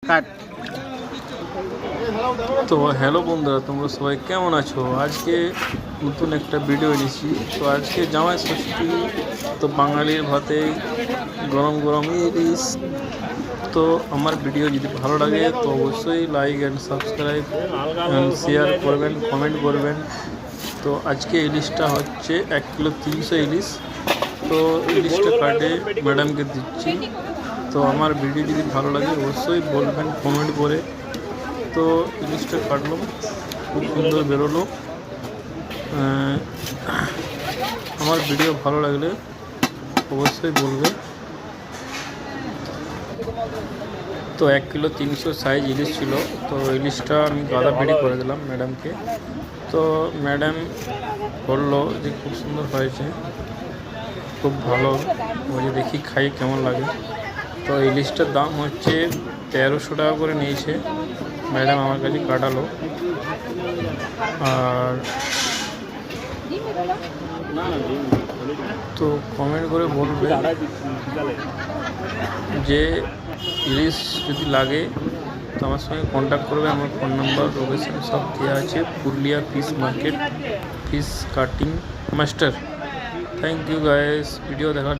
কাট। তো হ্যালো বন্ধুরা, তোমরা সবাই কেমন আছো? আজকে নতুন একটা ভিডিও এনেছি। তো আজকে জামাই ষষ্ঠী, তো বাঙালির ভাতে গরম গরম ইলিশ। তো আমার ভিডিও যদি ভালো লাগে তো অবশ্যই like and subscribe and share করবেন, কমেন্ট করবেন। তো আজকে ইলিশটা হচ্ছে 1 কিলো 300 ইলিশ। তো ইলিশটা কাটে ম্যাডামকে দিচ্ছি। তো আমার ভিডিও যদি ভালো লাগে অবশ্যই বলবেন কমেন্ট করে। তো ইলিশটা কাটলাম, খুব সুন্দর বেরোলো। আমার ভিডিও ভালো লাগলে অবশ্যই বলবে। তো 1 কিলো 300 সাইজ ইলিশ ছিল। তো ইলিশটা আমি গাদা বেড়ি করে দিলাম ম্যাডামকে। তো ম্যাডাম বললো যে খুব সুন্দর হয়েছে, খুব ভালো বলে, দেখি খাই কেমন লাগে। তো ইলিশটার দাম হচ্ছে 1300 টাকা করে নিয়েছে ম্যাডাম আমার কাছে কাটালো। আর তো কমেন্ট করে বলবে যে ইলিশ যদি লাগে তো আমার সঙ্গে কন্ট্যাক্ট করবে। আমার ফোন নাম্বার, লোকেশন সব দেওয়া আছে। পুরুলিয়া fish market, fish cutting master. Thank you guys video দেখার।